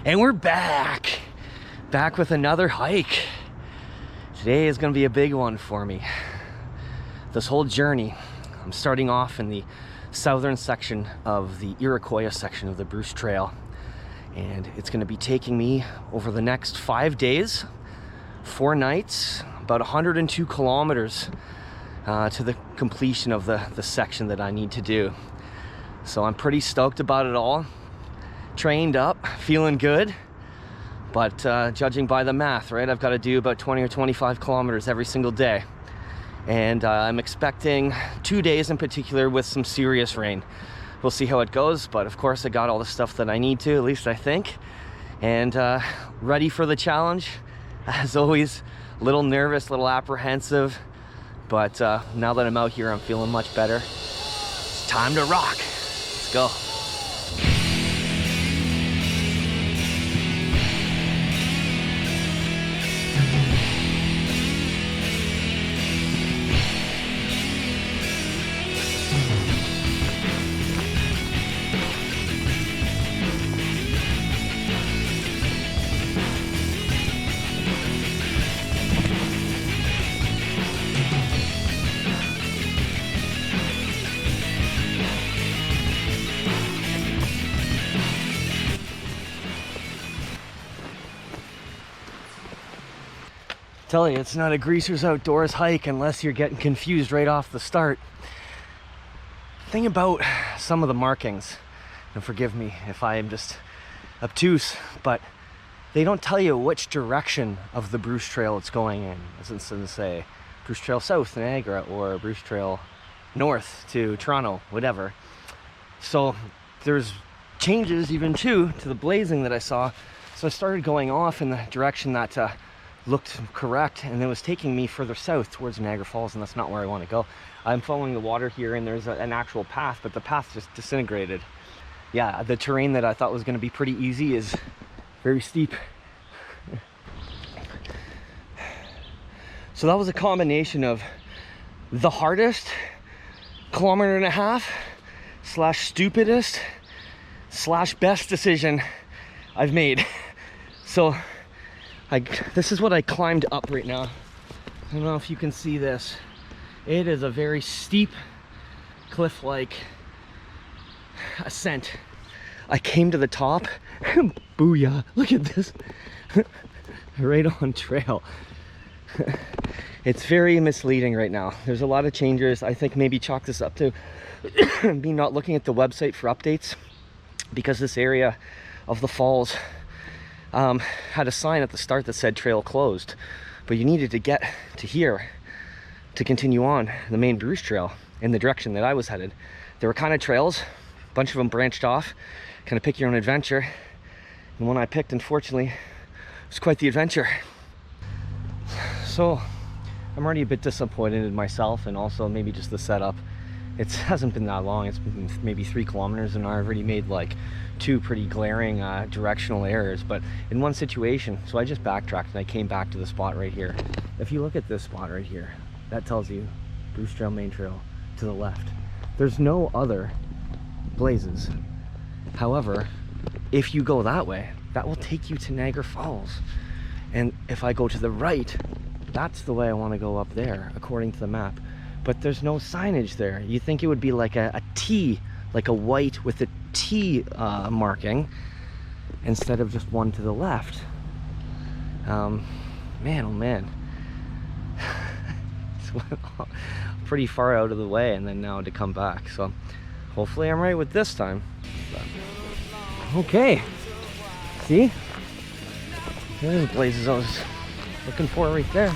And we're back with another hike. Today is gonna be a big one for me. This whole journey, I'm starting off in the southern section of the Iroquoia section of the Bruce Trail. And it's gonna be taking me over the next 5 days, 4 nights, about 102 kilometers to the completion of the section that I need to do. So I'm pretty stoked about it all. Trained up, feeling good, but judging by the math, right, I've got to do about 20 or 25 kilometers every single day, and I'm expecting 2 days in particular with some serious rain. We'll see how it goes, but of course I got all the stuff that I need to, at least I think, and ready for the challenge. As always, a little nervous, a little apprehensive, but now that I'm out here, I'm feeling much better. It's time to rock. Let's go. Telling you, it's not a greasers outdoors hike unless you're getting confused right off the start. Thing about some of the markings, and forgive me if I am just obtuse, but they don't tell you which direction of the Bruce Trail it's going in. As in, say, Bruce Trail South to Niagara or Bruce Trail North to Toronto, whatever. So there's changes even too to the blazing that I saw. So I started going off in the direction that looked correct, and it was taking me further south towards Niagara Falls, and that's not where I want to go. I'm following the water here, and there's an actual path, but the path just disintegrated. Yeah, the terrain that I thought was going to be pretty easy is very steep. So that was a combination of the hardest kilometer and a half slash stupidest slash best decision I've made. So this is what I climbed up right now. I don't know if you can see this. It is a very steep, cliff-like ascent. I came to the top. Booyah! Look at this. Right on trail. It's very misleading right now. There's a lot of changes. I think maybe chalk this up to me not looking at the website for updates, because this area of the falls had a sign at the start that said trail closed, but you needed to get to here to continue on the main Bruce Trail in the direction that I was headed. There were kind of trails, a bunch of them branched off, kind of pick your own adventure, and one I picked, unfortunately, was quite the adventure. So I'm already a bit disappointed in myself, and also maybe just the setup. It hasn't been that long. It's been maybe 3 kilometers, and I've already made like 2 pretty glaring directional errors, but in one situation. So I just backtracked and I came back to the spot right here. If you look at this spot right here, that tells you Bruce Trail main trail to the left. There's no other blazes. However, if you go that way, that will take you to Niagara Falls. And if I go to the right, that's the way I want to go up there, according to the map. But there's no signage there. You think it would be like a T, like a white with a T marking, instead of just one to the left. Man, oh man. It's pretty far out of the way, and then now to come back. So hopefully I'm right with this time. Okay. See? There's the blazes I was looking for right there.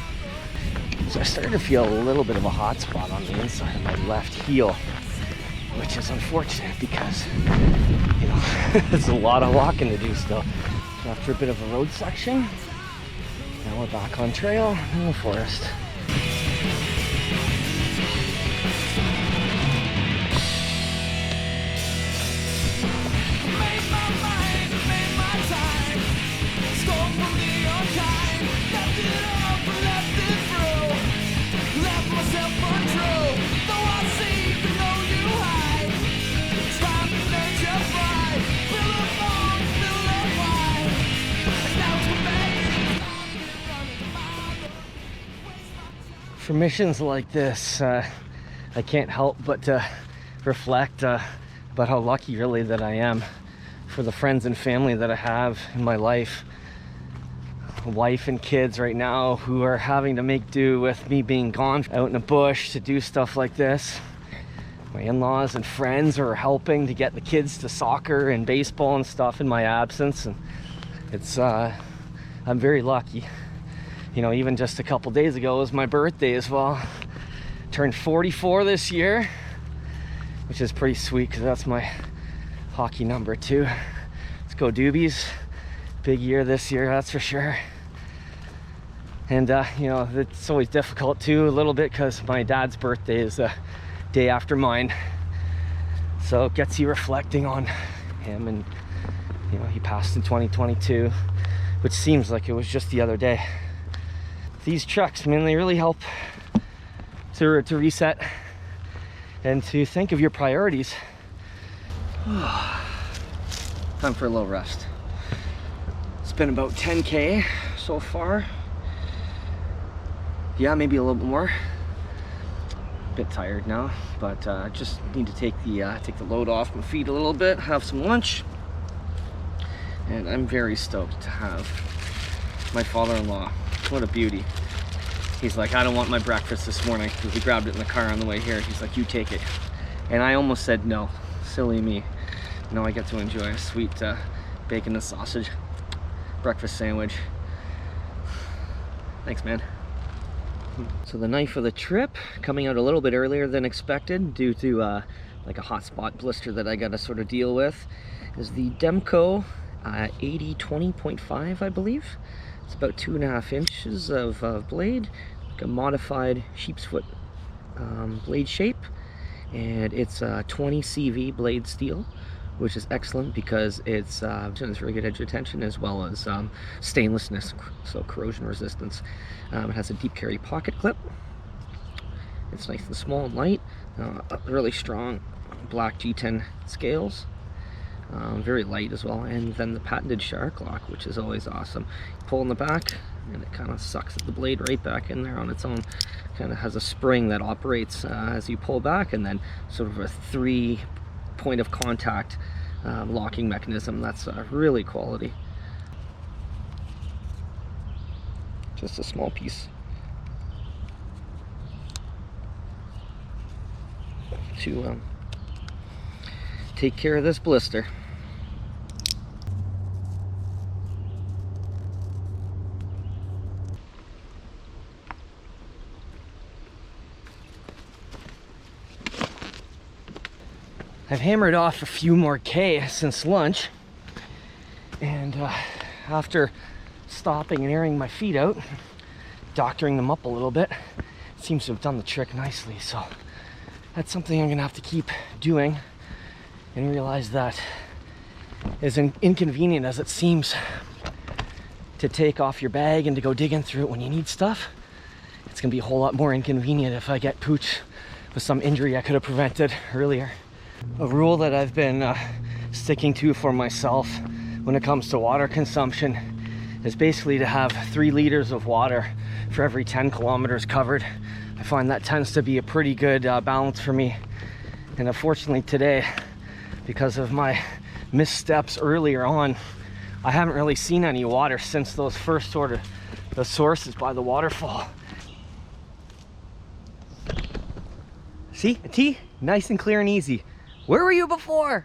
So I started to feel a little bit of a hot spot on the inside of my left heel, which is unfortunate because, you know, there's a lot of walking to do still. So after a bit of a road section, now we're back on trail in the forest. For missions like this, I can't help but to reflect about how lucky really that I am for the friends and family that I have in my life. Wife and kids right now who are having to make do with me being gone out in the bush to do stuff like this. My in-laws and friends are helping to get the kids to soccer and baseball and stuff in my absence, and it's I'm very lucky. You know, even just a couple days ago was my birthday as well. Turned 44 this year, which is pretty sweet because that's my hockey number too. Let's go Doobies. Big year this year, that's for sure. And you know, it's always difficult too a little bit because my dad's birthday is a day after mine, so it gets you reflecting on him. And you know, he passed in 2022, which seems like it was just the other day. These trucks, man, they really help to reset and to think of your priorities. Time for a little rest. It's been about 10K so far. Yeah, maybe a little bit more. A bit tired now, but just need to take the load off my feet a little bit, have some lunch. And I'm very stoked to have my father-in-law. What a beauty. He's like, I don't want my breakfast this morning, because he grabbed it in the car on the way here. He's like, you take it. And I almost said no. Silly me. No, I get to enjoy a sweet bacon and sausage breakfast sandwich. Thanks, man. So the knife of the trip, coming out a little bit earlier than expected due to like a hot spot blister that I got to sort of deal with, is the Demco 80-20.5, I believe. It's about 2.5 inches of blade, like a modified sheep's foot blade shape, and it's 20 CV blade steel, which is excellent because it's very good edge retention as well as stainlessness, so corrosion resistance. It has a deep carry pocket clip. It's nice and small and light. Really strong black G10 scales. Very light as well, and then the patented shark lock, which is always awesome. Pull in the back and it kind of sucks the blade right back in there on its own. Kind of has a spring that operates as you pull back, and then sort of a 3 point of contact locking mechanism. That's really quality. Just a small piece to take care of this blister. I've hammered off a few more K since lunch, and after stopping and airing my feet out, doctoring them up a little bit, it seems to have done the trick nicely. So that's something I'm gonna have to keep doing, and realize that as inconvenient as it seems to take off your bag and to go digging through it when you need stuff, it's gonna be a whole lot more inconvenient if I get pooched with some injury I could have prevented earlier. A rule that I've been sticking to for myself when it comes to water consumption is basically to have 3 liters of water for every 10 kilometers covered. I find that tends to be a pretty good balance for me. And unfortunately today, because of my missteps earlier on, I haven't really seen any water since those first sort of the sources by the waterfall. See, a T, nice and clear and easy. Where were you before?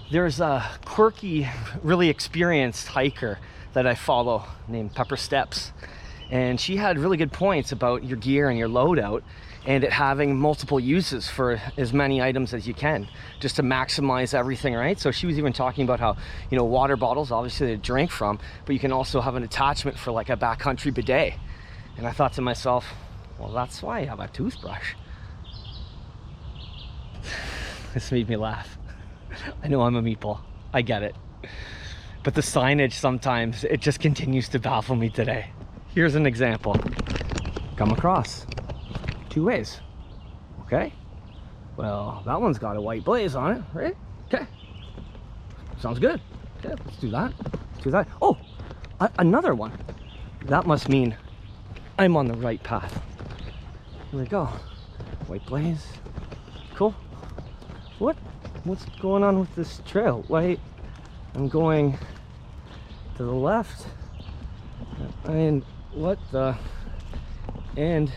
There's a quirky, really experienced hiker that I follow named Pepper Steps, and she had really good points about your gear and your loadout, and it having multiple uses for as many items as you can, just to maximize everything, right? So she was even talking about how, you know, water bottles, obviously to drink from, but you can also have an attachment for like a backcountry bidet. And I thought to myself, well, that's why I have a toothbrush. This made me laugh. I know I'm a meatball, I get it. But the signage sometimes, it just continues to baffle me today. Here's an example. Come across 2 ways, okay? Well, that one's got a white blaze on it, right? Okay, sounds good. Okay, let's do that. to that. Oh, another one. That must mean I'm on the right path. Here we go. White blaze. Cool. What's going on with this trail? Why I'm going to the left, and what the, and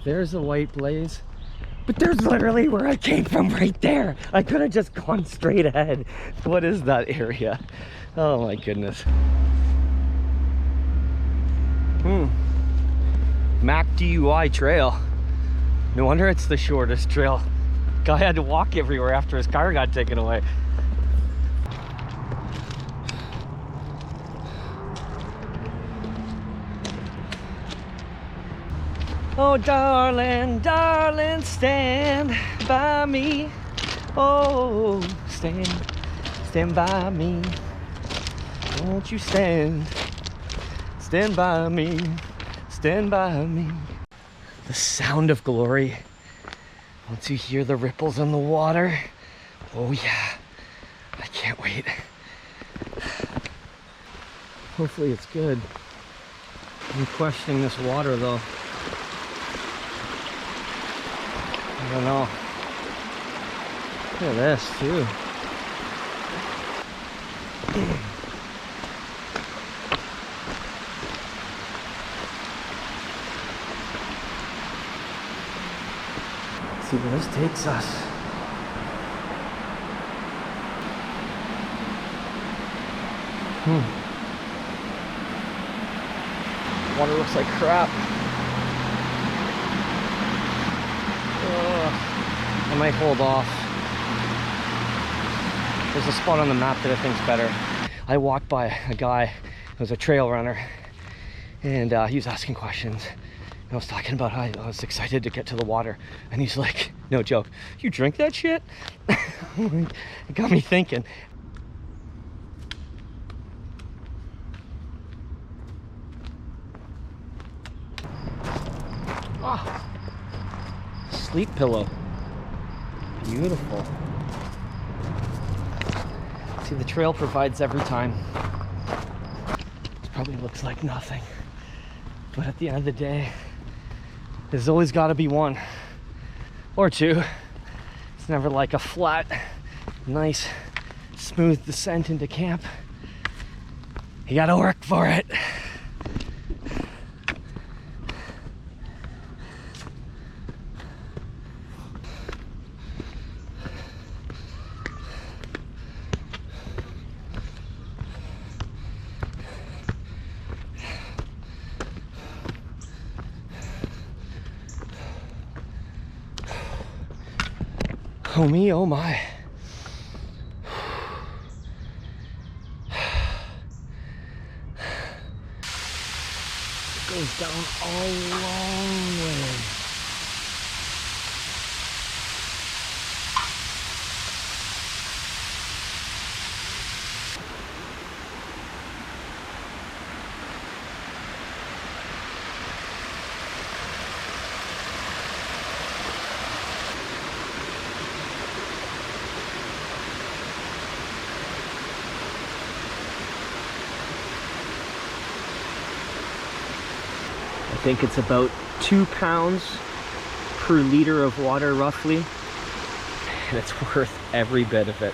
there's a white blaze, but there's literally where I came from right there. I could have just gone straight ahead. What is that area? Oh my goodness. Mac DUI trail. No wonder it's the shortest trail. Guy had to walk everywhere after his car got taken away. Oh, darling, darling, stand by me. Oh, stand by me. Won't you stand by me, stand by me. The sound of glory. Once you hear the ripples in the water, oh yeah, I can't wait. Hopefully it's good. I'm questioning this water though. I don't know. Look at this too. Let's see where this takes us. Water looks like crap. I might hold off. There's a spot on the map that I think's better. I walked by a guy who was a trail runner, and he was asking questions. I was talking about how I was excited to get to the water, and he's like, no joke, you drink that shit? It got me thinking. Oh, sleep pillow. Beautiful. See, the trail provides every time. This probably looks like nothing, but at the end of the day, there's always got to be one or two. It's never like a flat, nice, smooth descent into camp. You got to work for it. Oh me, oh my. It goes down a long way. I think it's about 2 pounds per liter of water roughly, and it's worth every bit of it.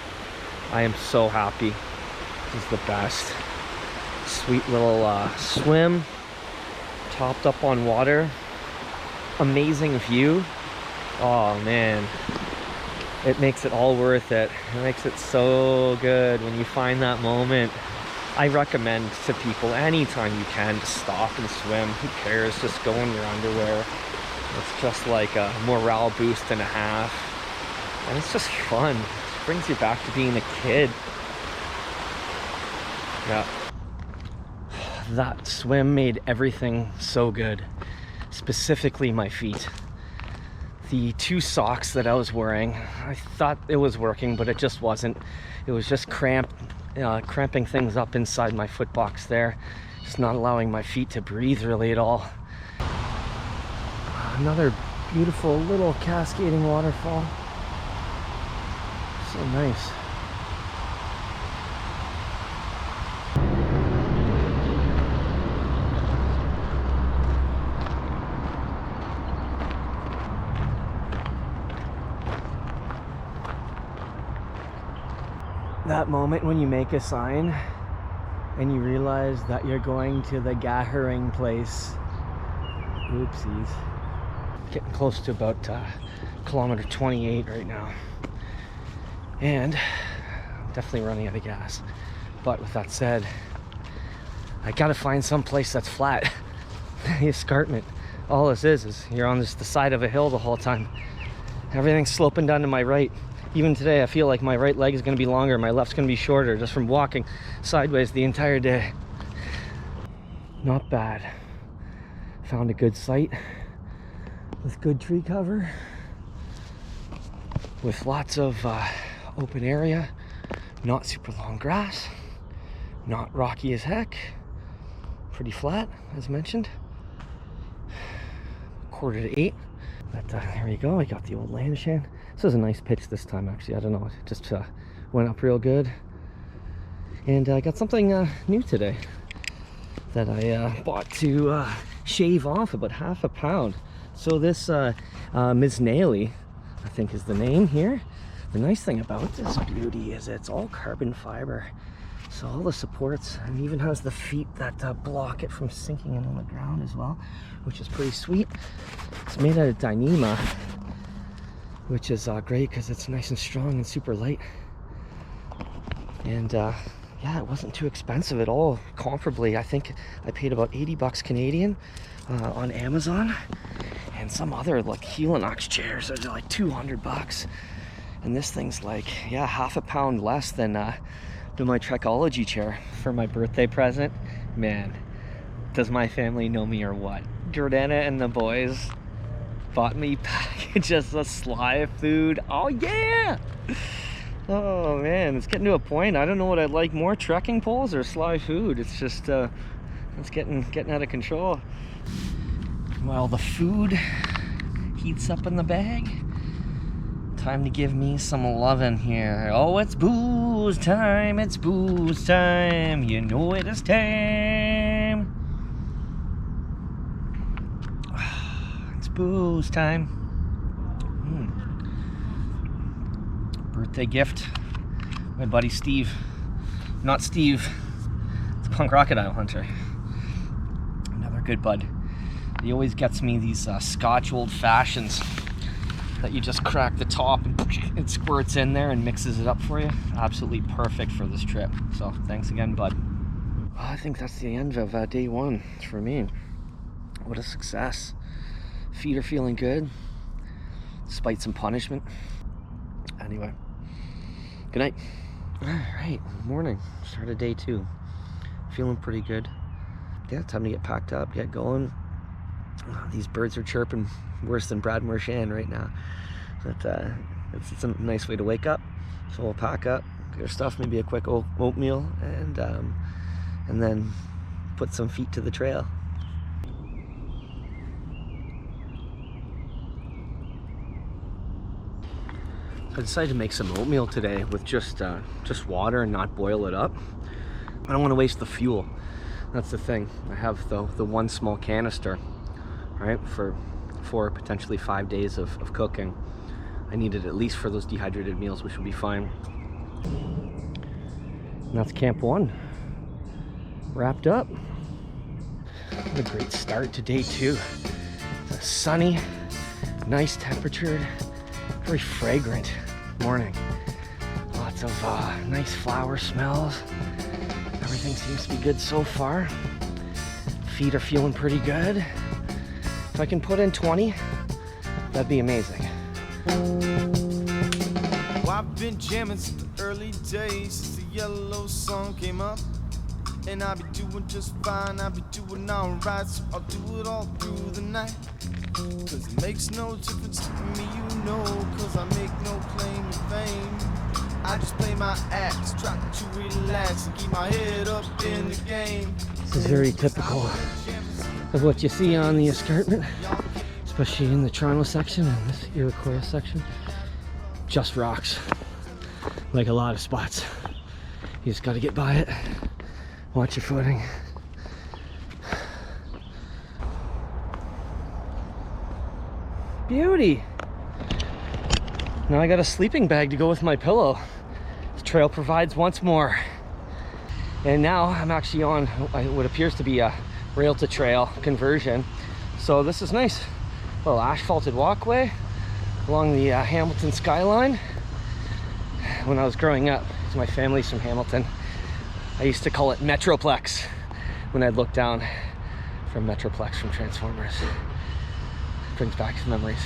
I am so happy. This is the best. Sweet little swim, topped up on water, amazing view. Oh man, it makes it all worth it. It makes it so good when you find that moment. I recommend to people anytime you can to stop and swim. Who cares? Just go in your underwear. It's just like a morale boost and a half. And it's just fun. It brings you back to being a kid. Yeah. That swim made everything so good. Specifically my feet. The 2 socks that I was wearing, I thought it was working, but it just wasn't. It was just cramping things up inside my foot box there, just not allowing my feet to breathe really at all. Another beautiful little cascading waterfall. So nice. That moment when you make a sign and you realize that you're going to the gathering place. Oopsies. Getting close to about kilometer 28 right now. And I'm definitely running out of gas. But with that said, I gotta find some place that's flat. The escarpment. All this is you're on the side of a hill the whole time. Everything's sloping down to my right. Even today, I feel like my right leg is gonna be longer, my left's gonna be shorter, just from walking sideways the entire day. Not bad. Found a good site with good tree cover, with lots of open area, not super long grass, not rocky as heck, pretty flat as mentioned. 7:45. But there you go, I got the old Lanshan. This was a nice pitch this time actually, I don't know, it just went up real good. And I got something new today that I bought to shave off about half a pound. So this Ms. Naily, I think is the name here. The nice thing about this beauty is it's all carbon fiber. So all the supports, and even has the feet that block it from sinking in on the ground as well, which is pretty sweet. It's made out of Dyneema, which is great because it's nice and strong and super light. And yeah, it wasn't too expensive at all. Comparably, I think I paid about 80 bucks Canadian on Amazon. And some other like Helinox chairs are like 200 bucks. And this thing's like, yeah, half a pound less than my Trekology chair for my birthday present. Man, does my family know me or what? Jordana and the boys bought me packages of sly food. Oh yeah! Oh man, it's getting to a point. I don't know what I'd like more, trekking poles or sly food. It's just, it's getting out of control. While the food heats up in the bag, time to give me some lovin' here. Oh, it's booze time, it's booze time. You know it is time. It's booze time. Birthday gift. My buddy Steve. Not Steve. It's Punk Crocodile Hunter. Another good bud. He always gets me these Scotch Old Fashions that you just crack the top and it squirts in there and mixes it up for you. Absolutely perfect for this trip. So thanks again, bud. Well, I think that's the end of day one for me. What a success. Feet are feeling good, despite some punishment. Anyway, good night. All right, morning. Start of day two. Feeling pretty good. Yeah, time to get packed up, get going. These birds are chirping worse than Brad Marchand right now. But it's a nice way to wake up. So we'll pack up, get our stuff, maybe a quick oatmeal, and then put some feet to the trail. I decided to make some oatmeal today with just water and not boil it up. I don't want to waste the fuel. That's the thing. I have the one small canister, right, for potentially 5 days of cooking. I need it at least for those dehydrated meals, which will be fine. And that's camp one wrapped up. What a great start to day two. It's a sunny, nice temperatured, very fragrant morning. Lots of nice flower smells. Everything seems to be good so far. Feet are feeling pretty good. If I can put in 20, that'd be amazing. Well, I've been jamming since the early days, since the yellow sun came up. And I'll be doing just fine, I'll be doing alright, so I'll do it all through the night. Cause it makes no difference to me, you know, cause I make no claim to fame. I just play my act, try to relax and keep my head up in the game. This is very typical of what you see on the escarpment, especially in the Toronto section and this Iroquoia section. Just rocks, like a lot of spots. You just gotta get by it, watch your footing. Beauty! Now I got a sleeping bag to go with my pillow. It's trail provides once more. And now I'm actually on what appears to be a rail to trail conversion. So this is nice. A little asphalted walkway along the Hamilton skyline. When I was growing up, my family's from Hamilton, I used to call it Metroplex when I'd look down from Metroplex from Transformers. Brings back some memories.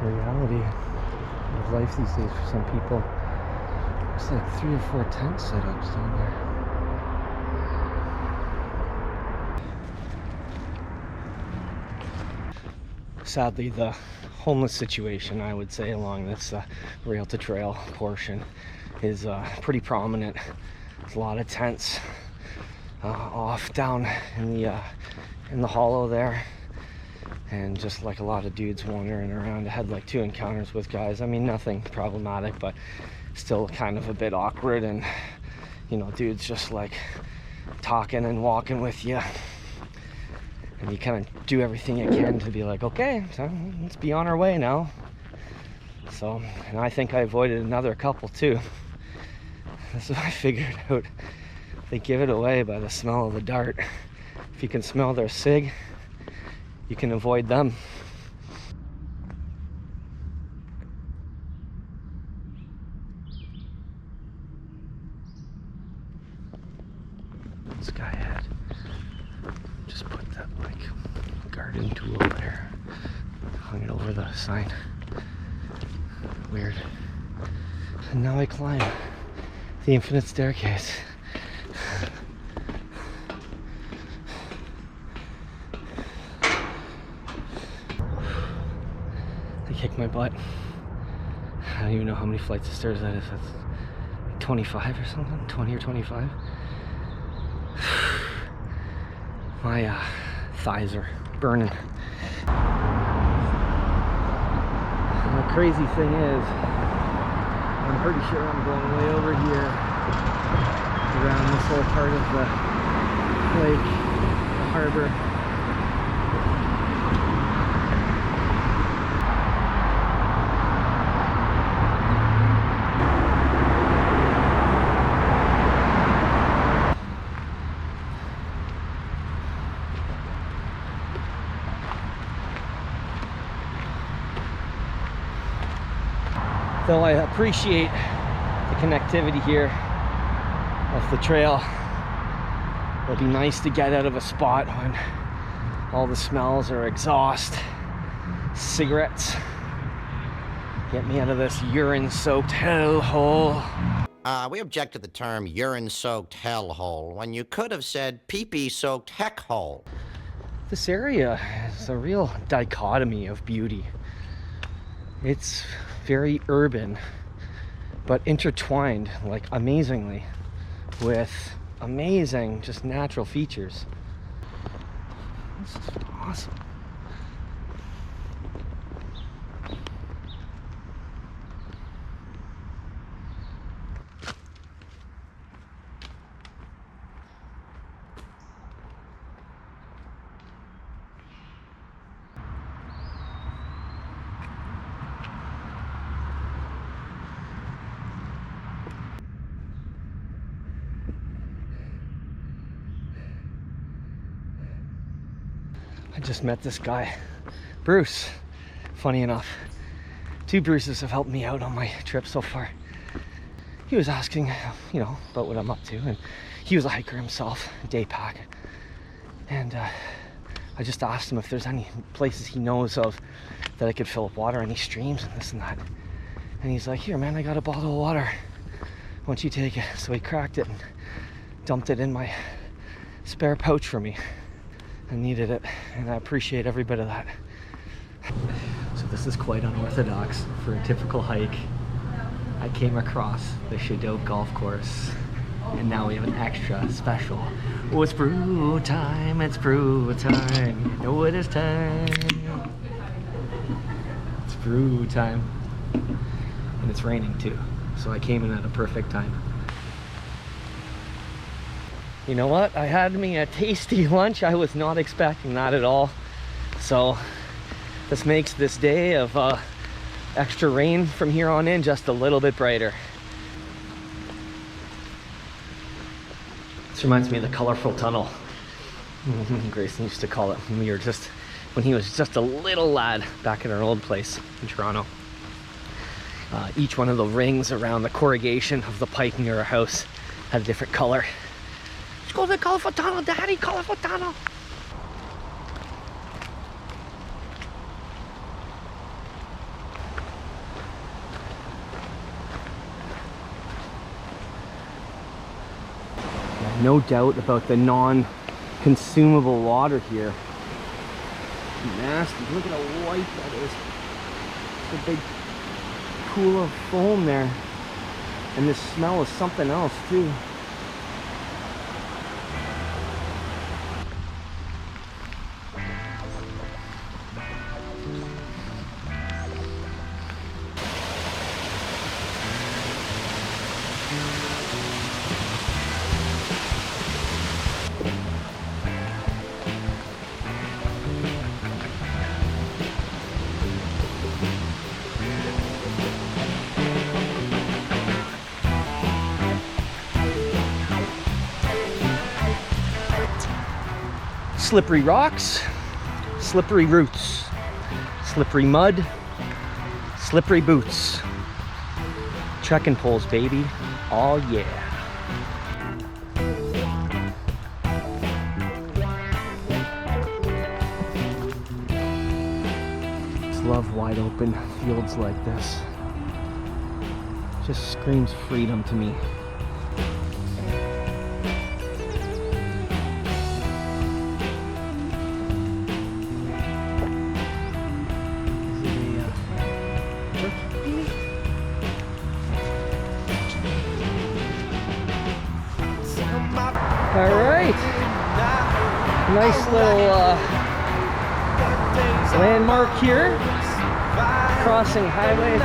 The reality of life these days for some people. Looks like 3 or 4 tent setups down there. Sadly, the homeless situation, I would say, along this rail to trail portion is pretty prominent. There's a lot of tents off down in the hollow there, and just like a lot of dudes wandering around. I had like 2 encounters with guys. I mean, nothing problematic, but still kind of a bit awkward. And you know, dudes just like talking and walking with you, and you kind of do everything you can to be like, okay, so let's be on our way now. So, and I think I avoided another couple too. That's what I figured out. They give it away by the smell of the dart. If you can smell their cig, you can avoid them. This guy had just put that like garden tool there, hung it over the sign. Weird. And now I climb the infinite staircase. I kicked my butt. I don't even know how many flights of stairs that is. That's 25 or something, 20 or 25. My thighs are burning. And the crazy thing is, I'm pretty sure I'm going way over here around this whole part of the lake, the harbor. Though I appreciate the connectivity here of the trail, it'll be nice to get out of a spot when all the smells are exhaust, cigarettes. Get me out of this urine-soaked hellhole. We object to the term urine-soaked hellhole when you could have said pee-pee-soaked heck hole. This area is a real dichotomy of beauty. It's very urban, but intertwined, like, amazingly with amazing just natural features. This is awesome. I just met this guy, Bruce. Funny enough, 2 Bruces have helped me out on my trip so far. He was asking, you know, about what I'm up to, and he was a hiker himself, day pack. And I just asked him if there's any places he knows of that I could fill up water, any streams and this and that. And he's like, here man, I got a bottle of water. Why don't you take it? So he cracked it and dumped it in my spare pouch for me. I needed it, and I appreciate every bit of that. So this is quite unorthodox for a typical hike. I came across the Shadow Golf Course, and now we have an extra special. Oh, it's brew time, it's brew time. You know it is time. It's brew time. And it's raining too, so I came in at a perfect time. You know what? I had me a tasty lunch. I was not expecting that at all. So this makes this day of extra rain from here on in just a little bit brighter. This reminds me of the colorful tunnel. Grayson used to call it when he was just a little lad back in our old place in Toronto. Each one of the rings around the corrugation of the pipe near our house had a different color. Let's go to the colorful tunnel, Daddy, colorful tunnel. No doubt about the non-consumable water here. Nasty. Look at how white that is. It's a big pool of foam there. And the smell is something else too. Slippery rocks, slippery roots, slippery mud, slippery boots. Trekking poles, baby. Oh yeah. Just love wide open fields like this. Just screams freedom to me. All right, nice little landmark here, crossing Highway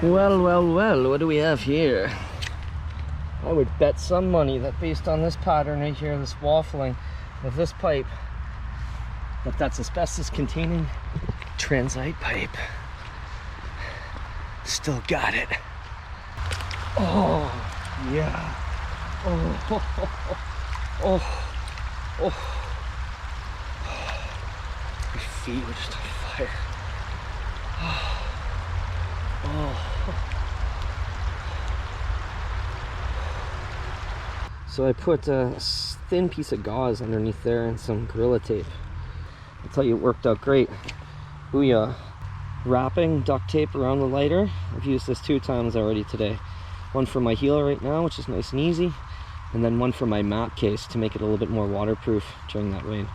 403. Well, well, well, what do we have here? I would bet some money that based on this pattern right here, this waffling of this pipe, that's asbestos containing transite pipe. Still got it. Oh, yeah. Oh, oh, oh, oh, oh. My feet were just on fire. Oh. So I put a thin piece of gauze underneath there and some Gorilla Tape. I'll tell you, it worked out great. Booyah. Wrapping duct tape around the lighter. I've used this 2 times already today. One for my heel right now, which is nice and easy, and then one for my map case to make it a little bit more waterproof during that rain.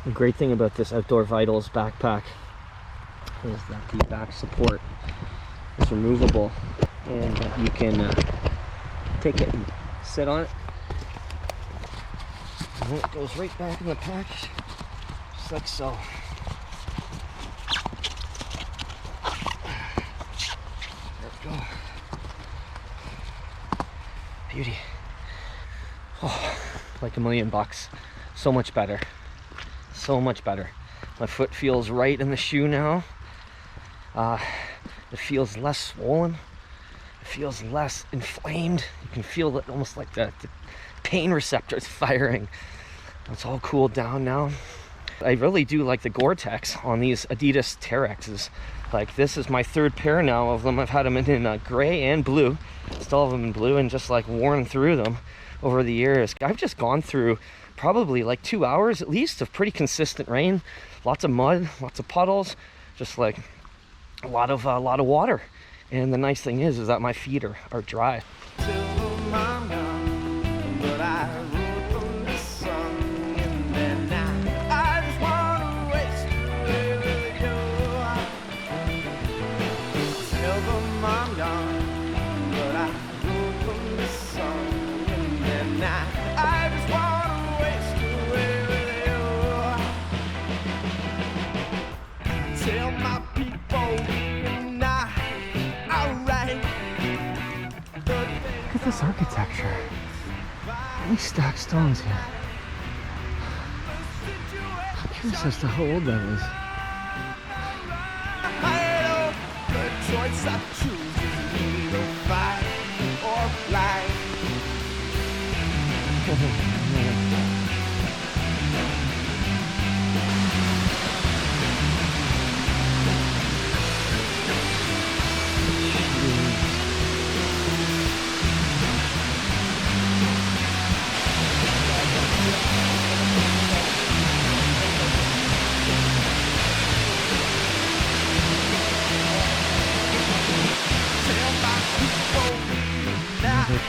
The great thing about this Outdoor Vitals backpack is that the back support is removable, and you can take it and sit on it. And it goes right back in the pack, just like so. There we go. Beauty. Oh, like $1,000,000. So much better. So much better. My foot feels right in the shoe now. It feels less swollen. It feels less inflamed. You can feel it almost like the pain receptors firing. It's all cooled down now. I really do like the Gore-Tex on these Adidas Terexes. Like, this is my 3rd pair now of them. I've had them in gray and blue. Still have them in blue, and just like worn through them over the years. I've just gone through probably like 2 hours at least of pretty consistent rain. Lots of mud, lots of puddles, just like a lot of water. And the nice thing is that my feet are dry. Look at this architecture. Nice stacked stones here. I'm curious as to how old that is. The choice I choose is either fight or flight.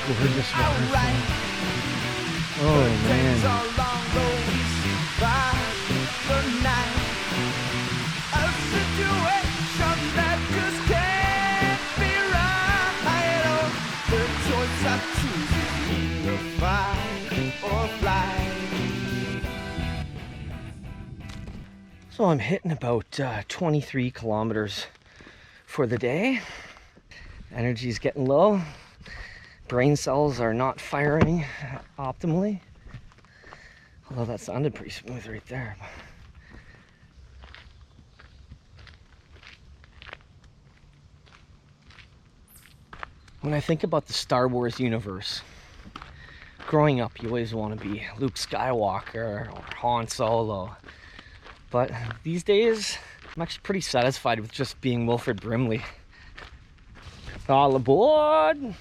Gorgeous waterfall. Oh man. So I'm hitting about 23 kilometers for the day. Energy's getting low. Brain cells are not firing optimally. Although that sounded pretty smooth right there. When I think about the Star Wars universe, growing up you always want to be Luke Skywalker or Han Solo. But these days, I'm actually pretty satisfied with just being Wilford Brimley. All aboard!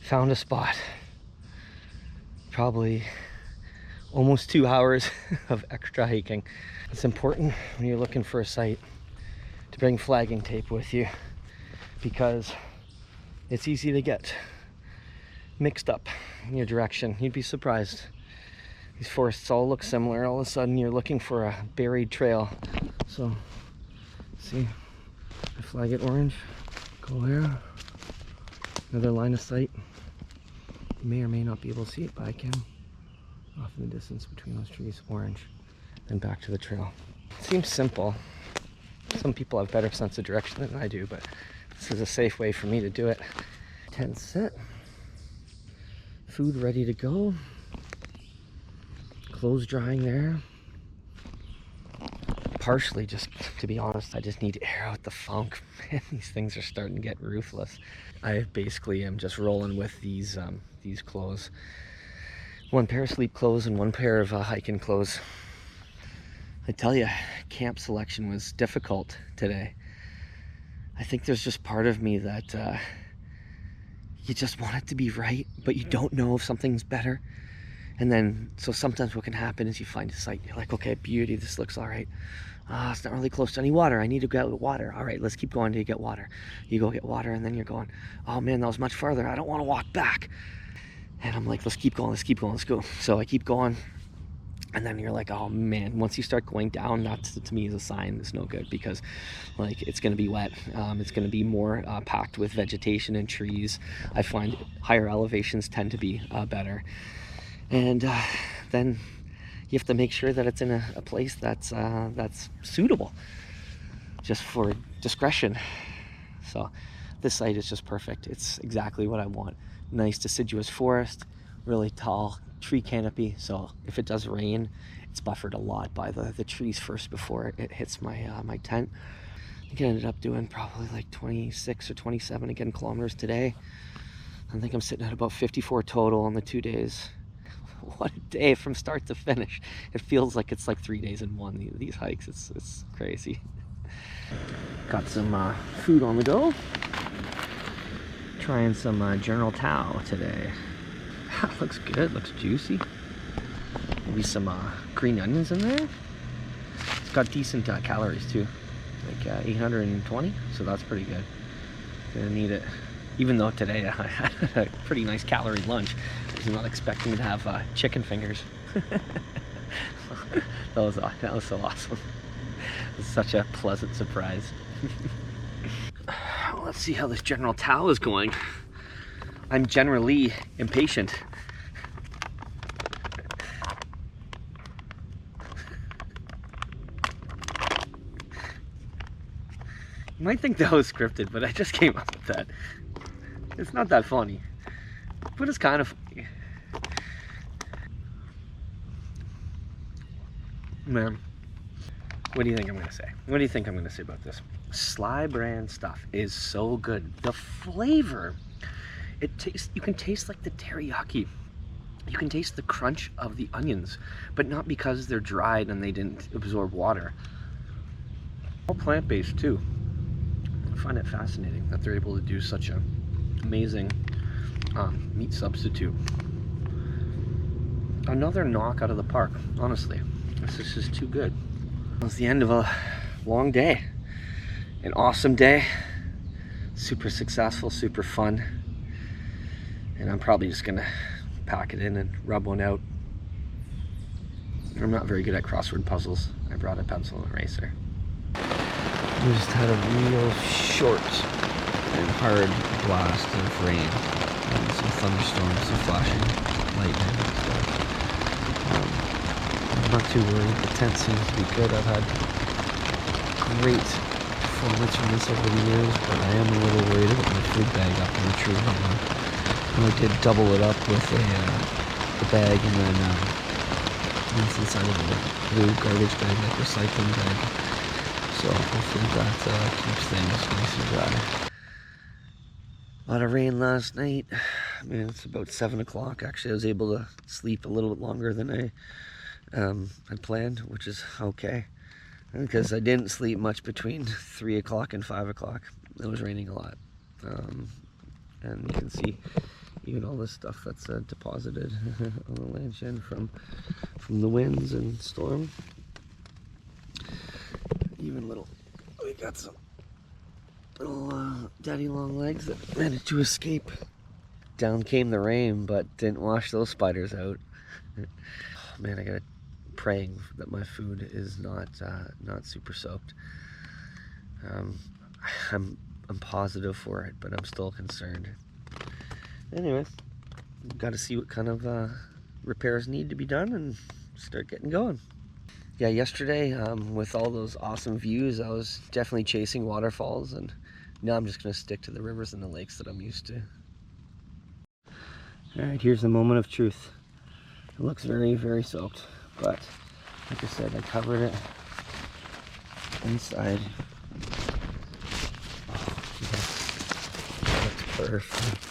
Found a spot. Probably almost 2 hours of extra hiking. It's important when you're looking for a site to bring flagging tape with you, because it's easy to get mixed up in your direction. You'd be surprised. These forests all look similar. All of a sudden you're looking for a buried trail. So see, I flag it orange, go there, another line of sight. You may or may not be able to see it, but I can. Off in the distance between those trees, orange, and back to the trail. Seems simple. Some people have better sense of direction than I do, but this is a safe way for me to do it. Tent set, food ready to go, clothes drying there. Partially, just to be honest, I just need to air out the funk. These things are starting to get ruthless. I basically am just rolling with these clothes. One pair of sleep clothes and one pair of hiking clothes. I tell you, camp selection was difficult today. I think there's just part of me that you just want it to be right, but you don't know if something's better. And then, so sometimes what can happen is you find a site, you're like, okay, beauty, this looks all right. It's not really close to any water. I need to get water. All right, let's keep going till you get water. You go get water, and then you're going, oh man, that was much farther. I don't want to walk back. And I'm like, let's keep going, let's go. So I keep going. And then you're like, oh man, once you start going down, that to me is a sign it's no good, because like it's going to be wet. It's going to be more packed with vegetation and trees. I find higher elevations tend to be better. And then you have to make sure that it's in a place that's suitable just for discretion. So this site is just perfect. It's exactly what I want. Nice deciduous forest, really tall tree canopy, so if it does rain, it's buffered a lot by the trees first before it hits my my tent. I think I ended up doing probably like 26 or 27 again kilometers today. I think I'm sitting at about 54 total on the 2 days. What a day from start to finish. It feels like it's like 3 days in one, these hikes. It's crazy. Got some food on the go. Trying some General Tao today. Looks good, looks juicy. Maybe some green onions in there. It's got decent calories too, like 820, so that's pretty good. Gonna need it. Even though today I had a pretty nice calorie lunch, I was not expecting to have chicken fingers. that was so awesome. It was such a pleasant surprise. Let's see how this general towel is going. I'm generally impatient. You might think that was scripted, but I just came up with that. It's not that funny, but it's kind of funny. Man, what do you think I'm gonna say? What do you think I'm gonna say about this? Sly brand stuff is so good. The flavor, it tastes, you can taste like the teriyaki. You can taste the crunch of the onions, but not because they're dried and they didn't absorb water. All plant-based too. I find it fascinating that they're able to do such an amazing meat substitute. Another knock out of the park, honestly. This is just too good. It was the end of a long day. An awesome day. Super successful, super fun. And I'm probably just gonna pack it in and rub one out. I'm not very good at crossword puzzles. I brought a pencil and eraser. We just had a real short and hard blast of rain. And some thunderstorms, some flashing lightning. So, I'm not too worried. The tent seems to be good. I've had great performance from this over the years, but I am a little worried about my food bag up in the tree. I did double it up with the bag and then it's inside of the blue garbage bag, like recycling bag. So hopefully that keeps things nice and dry. A lot of rain last night. I mean, it's about 7 o'clock. Actually, I was able to sleep a little bit longer than I had planned, which is okay. Because I didn't sleep much between 3 o'clock and 5 o'clock. It was raining a lot. And you can see even all this stuff that's deposited on the lampshade from the winds and storm. Even we got some little daddy long legs that managed to escape. Down came the rain, but didn't wash those spiders out. Oh, man, I gotta praying that my food is not super soaked. I'm positive for it, but I'm still concerned. Anyway, got to see what kind of repairs need to be done and start getting going. Yeah, yesterday with all those awesome views, I was definitely chasing waterfalls, and now I'm just going to stick to the rivers and the lakes that I'm used to. All right, here's the moment of truth. It looks very, very soaked, but like I said, I covered it inside. Oh, yes. That looks perfect.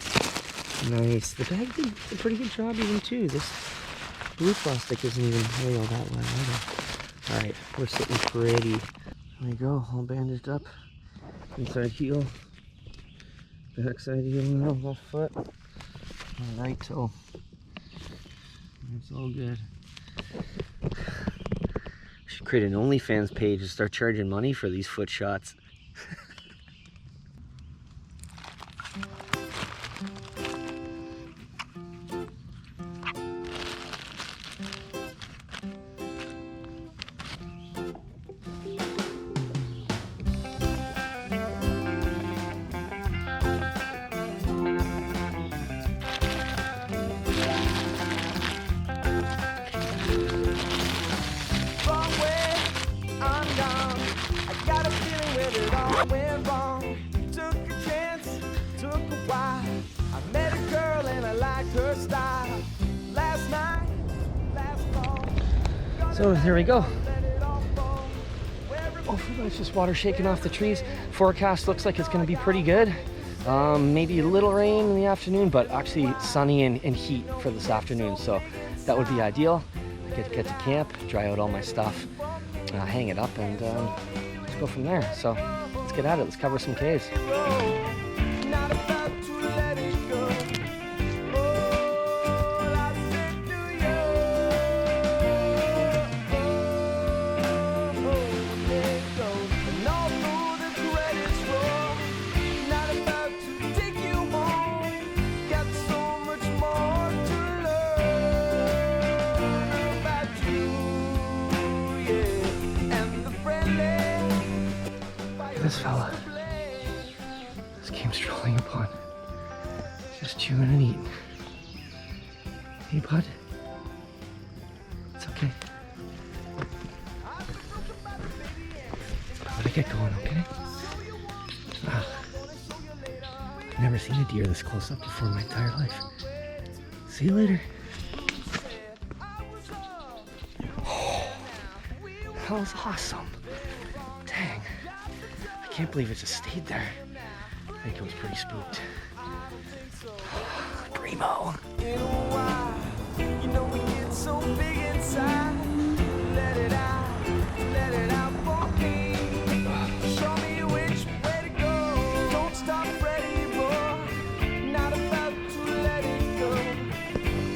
Nice. The bag did a pretty good job even too. This blue plastic isn't even really all that well either. Alright, we're sitting pretty. There we go, all bandaged up. Inside heel. Backside heel now, left foot. Right toe. It's all good. Should create an OnlyFans page and start charging money for these foot shots. Went wrong, took a chance, took a while. I met a girl and I liked her style. Last night, last fall. So there we go. Hopefully it's just water shaking off the trees. Forecast looks like it's going to be pretty good. Maybe a little rain in the afternoon, but actually sunny and heat for this afternoon. So that would be ideal. I get to get to camp, dry out all my stuff, hang it up, and let's go from there. So let's get at it. Let's cover some caves. Not about to let it go. All I said to you. There it goes. And all through the credits roll. Not about to take you home. Got so much more to learn about you, yeah. And the friendly. This fella. This I'm strolling upon. Just chewing and eating. Hey, bud. It's okay. Let it get going, okay? I've never seen a deer this close up before in my entire life. See you later. Oh, that was awesome. Dang. I can't believe it just stayed there. I think it was pretty spooked. Primo. You know we get so big inside. Let it out for me. Show me which way to go. Don't stop anymore. Not about to let it go.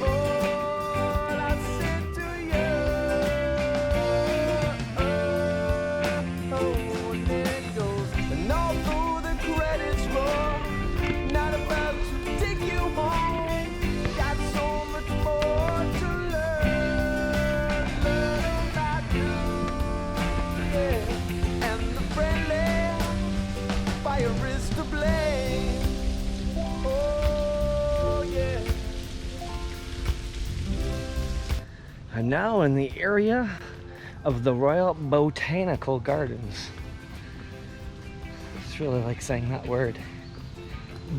All I said to you. Oh, and there it goes. And although the credits roll, not about to take you home. Got so much more to learn about you, yeah. And the friendly fire is to blame. Oh yeah. I'm now in the area of the Royal Botanical Gardens. It's really like saying that word.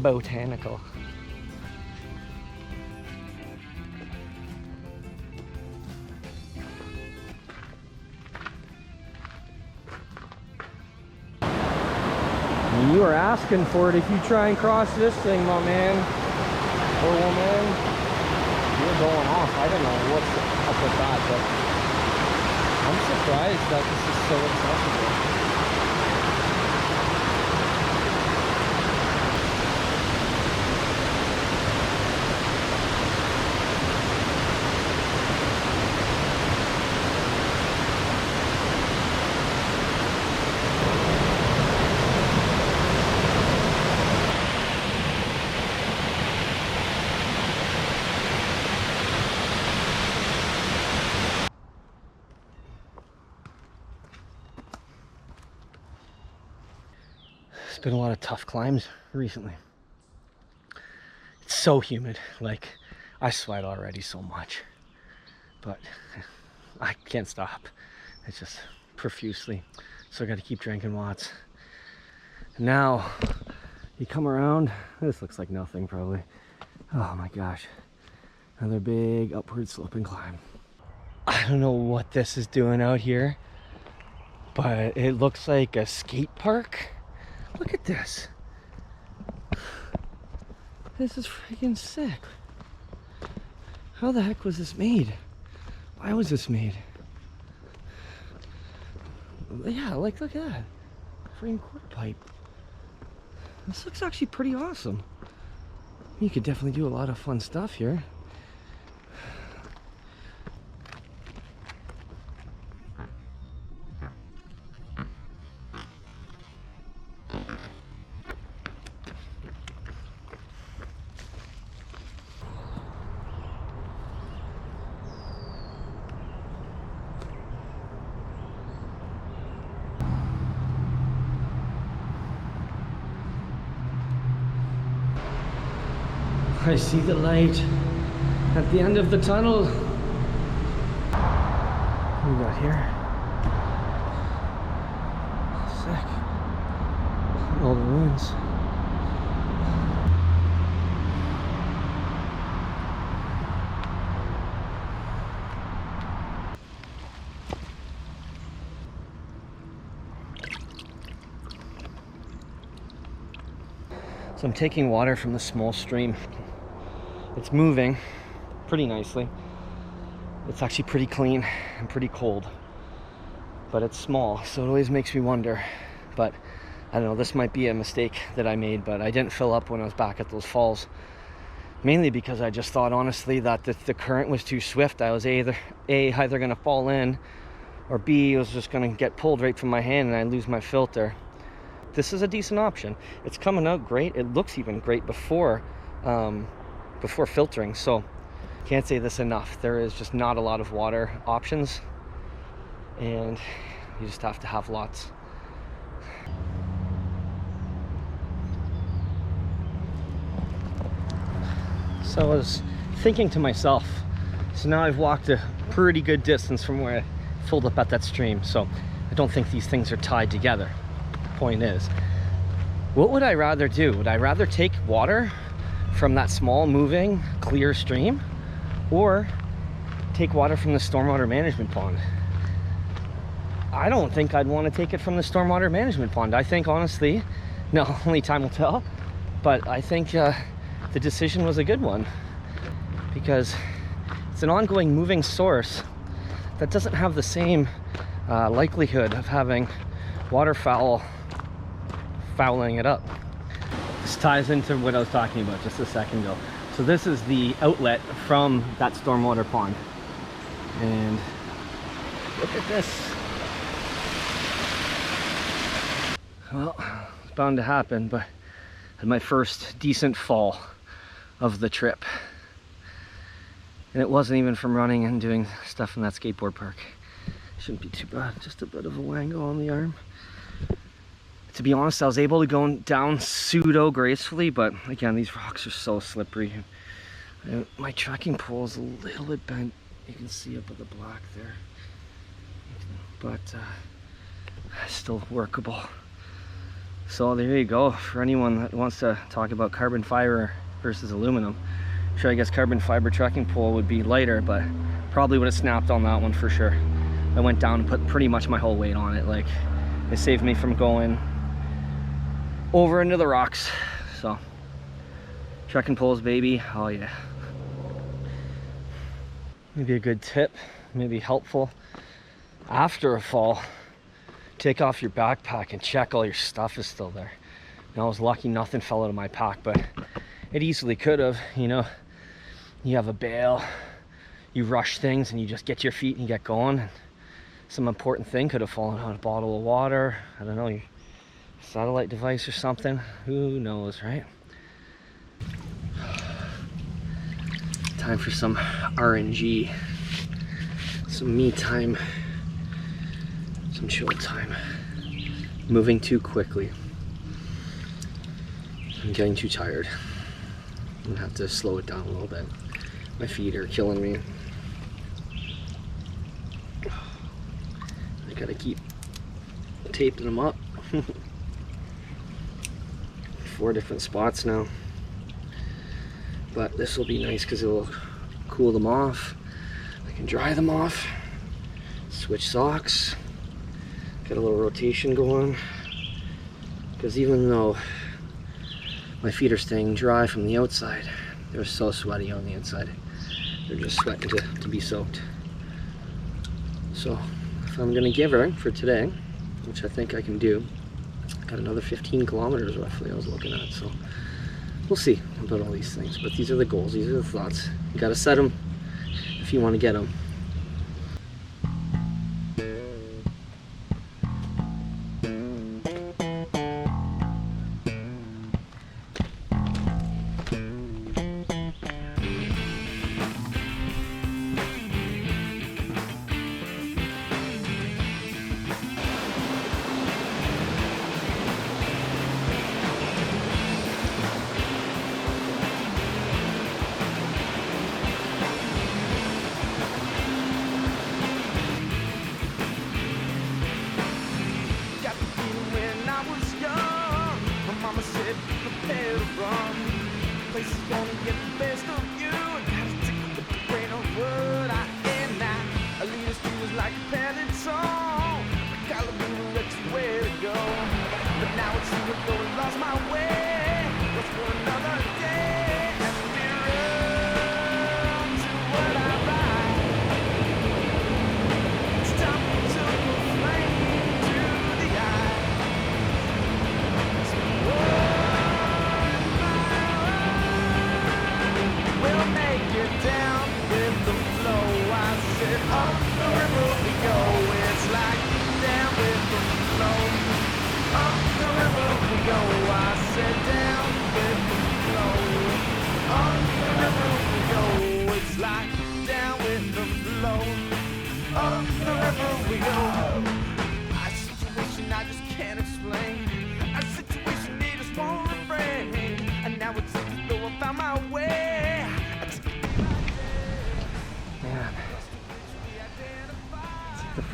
Botanical. You are asking for it if you try and cross this thing, my man or woman. You're going off. I don't know what's up with that, but I'm surprised that this is so accessible. It's been a lot of tough climbs recently. It's so humid, like I sweat already so much, but I can't stop. It's just profusely, so I got to keep drinking lots. Now you come around, this looks like nothing probably. Oh my gosh, another big upward sloping climb. I don't know what this is doing out here, but it looks like a skate park. Look at this. This is freaking sick. How the heck was this made? Why was this made? Yeah, like look at that. Freaking quarter pipe. This looks actually pretty awesome. You could definitely do a lot of fun stuff here. I see the light at the end of the tunnel. What do we got here? Sick. All the ruins. So I'm taking water from the small stream. It's moving pretty nicely. It's actually pretty clean and pretty cold, but it's small, so it always makes me wonder. But I don't know, this might be a mistake that I made, but I didn't fill up when I was back at those falls, mainly because I just thought honestly that the current was too swift. I was either gonna fall in, or B, it was just gonna get pulled right from my hand and I lose my filter. This is a decent option. It's coming out great. It looks even great before filtering, so can't say this enough. There is just not a lot of water options, and you just have to have lots. So I was thinking to myself, so now I've walked a pretty good distance from where I filled up at that stream, so I don't think these things are tied together. Point is, what would I rather do? Would I rather take water from that small moving clear stream, or take water from the stormwater management pond? I don't think I'd want to take it from the stormwater management pond. I think, honestly, no, only time will tell, but I think the decision was a good one, because it's an ongoing moving source that doesn't have the same likelihood of having waterfowl fouling it up. This ties into what I was talking about just a second ago. So this is the outlet from that stormwater pond, and look at this. Well, it's bound to happen, but I had my first decent fall of the trip. And it wasn't even from running and doing stuff in that skateboard park. Shouldn't be too bad, just a bit of a wango on the arm. To be honest, I was able to go down pseudo gracefully, but again, these rocks are so slippery. My trekking pole is a little bit bent. You can see up at the black there. But still workable. So there you go. For anyone that wants to talk about carbon fiber versus aluminum, sure, I guess carbon fiber trekking pole would be lighter, but probably would have snapped on that one for sure. I went down and put pretty much my whole weight on it. Like, it saved me from going over into the rocks. So trekking poles, baby. Oh yeah. Maybe a good tip, maybe helpful after a fall. Take off your backpack and check all your stuff is still there. Now, I was lucky nothing fell out of my pack, but it easily could have. You know, you have a bail, you rush things and you just get your feet and you get going. And some important thing could have fallen out, a bottle of water, I don't know, your satellite device or something. Who knows, right? Time for some RNG, some me time, some chill time. Moving too quickly. I'm getting too tired. I'm gonna have to slow it down a little bit. My feet are killing me. I gotta keep taping them up. 4 different spots now. But this will be nice because it will cool them off. I can dry them off. Switch socks. Get a little rotation going. Because even though my feet are staying dry from the outside, they're so sweaty on the inside. They're just sweating to be soaked. So if I'm gonna give her for today, which I think I can do, got another 15 kilometers roughly I was looking at, so we'll see about all these things. But these are the goals, these are the thoughts. You gotta set them if you want to get them. Got the feeling when I was young. My mama said, prepare to run. Place is gonna get the best of you. Gotta take it with the grain of what I am now. A leader street was like a pendant song. I gotta be directs where to go. But now it seems as though I lost my way. What's for another day? And we run to what I ride. It's time to go flame to the eye. So on my ride, we'll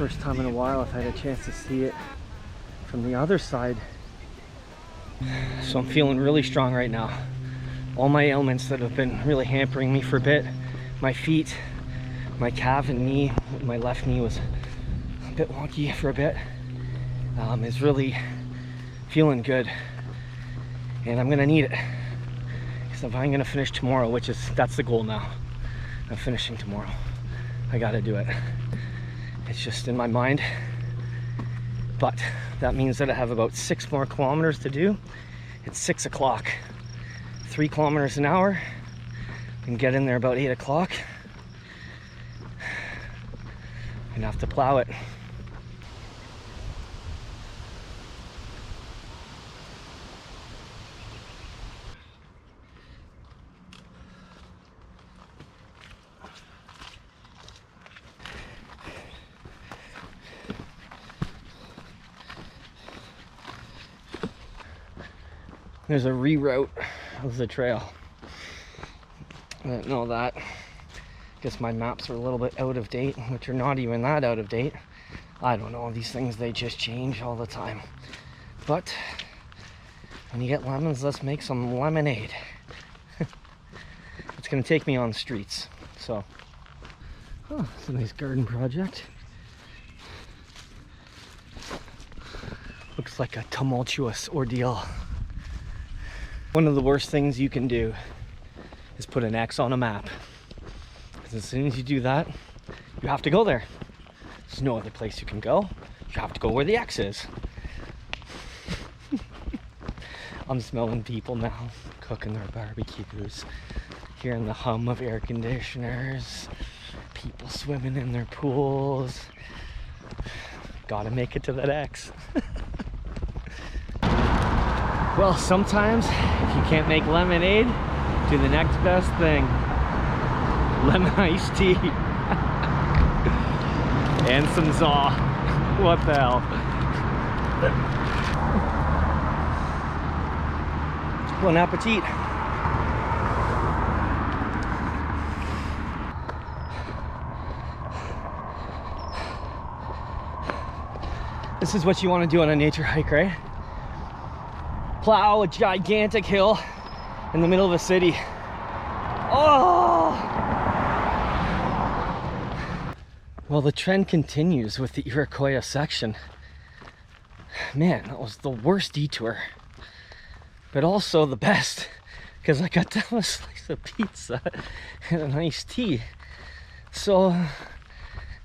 First time in a while I've had a chance to see it from the other side. So I'm feeling really strong right now. All my ailments that have been really hampering me for a bit, my feet, my calf and knee, my left knee was a bit wonky for a bit, is really feeling good. And I'm gonna need it. Because if I'm gonna finish tomorrow, that's the goal now. I'm finishing tomorrow. I gotta do it. It's just in my mind. But that means that I have about 6 more kilometers to do. It's 6 o'clock. 3 kilometers an hour. I can get in there about 8 o'clock. I'm gonna have to plow it. There's a reroute of the trail. I didn't know that. Guess my maps are a little bit out of date, which are not even that out of date. I don't know, these things, they just change all the time. But when you get lemons, let's make some lemonade. It's gonna take me on the streets, so. Oh, it's a nice garden project. Looks like a tumultuous ordeal. One of the worst things you can do is put an X on a map. Because as soon as you do that, you have to go there. There's no other place you can go. You have to go where the X is. I'm smelling people now cooking their barbecues, hearing the hum of air conditioners, people swimming in their pools. Gotta make it to that X. Well, sometimes if you can't make lemonade, do the next best thing. Lemon iced tea. And some Zaw. What the hell? Bon appetit. This is what you want to do on a nature hike, right? Plow a gigantic hill in the middle of a city. Oh! Well, the trend continues with the Iroquoia section. Man, that was the worst detour, but also the best, because I got to have a slice of pizza and an iced tea. So,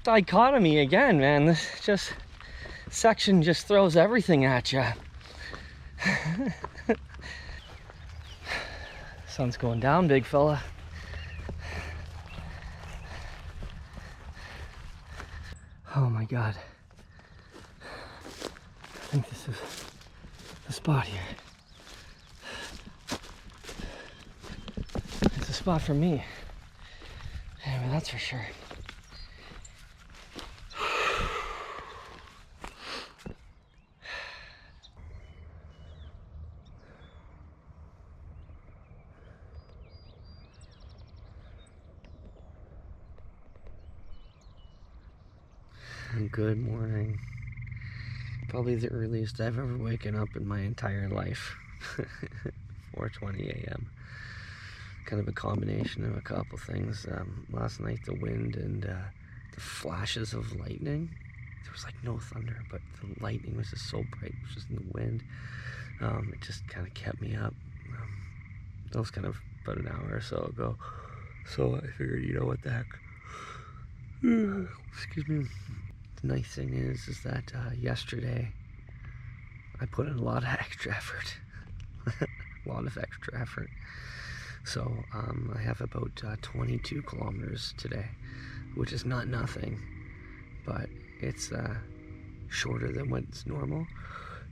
dichotomy again, man. This section just throws everything at you. Sun's going down, big fella. Oh my god. I think this is the spot here. It's a spot for me. Anyway, that's for sure. Good morning. Probably the earliest I've ever waken up in my entire life. 4:20 a.m. Kind of a combination of a couple things. Last night the wind and the flashes of lightning. There was like no thunder, but the lightning was just so bright. It was just in the wind. It just kind of kept me up. That was kind of about an hour or so ago. So I figured, you know what the heck. Excuse me. The nice thing is that yesterday I put in a lot of extra effort. A lot of extra effort. So I have about 22 kilometers today, which is not nothing, but it's shorter than what's normal.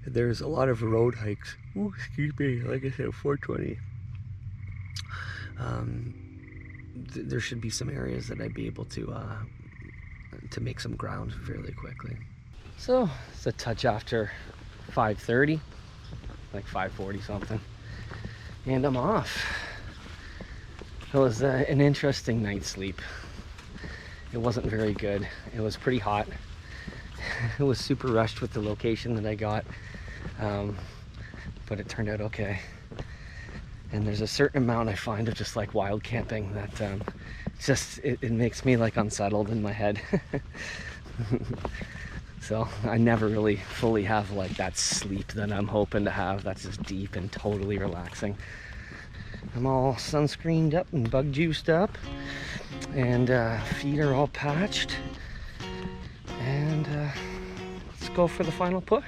There's a lot of road hikes. Oh, excuse me, like I said, 4:20. There should be some areas that I'd be able to make some ground fairly quickly. So it's a touch after 5:30, like 5:40 something, and I'm off. It was an interesting night's sleep. It wasn't very good. It was pretty hot. It was super rushed with the location that I got, but it turned out okay. And there's a certain amount I find of just like wild camping that it makes me like unsettled in my head. So I never really fully have like that sleep that I'm hoping to have, that's just deep and totally relaxing. I'm all sunscreened up and bug juiced up, and feet are all patched, and let's go for the final push.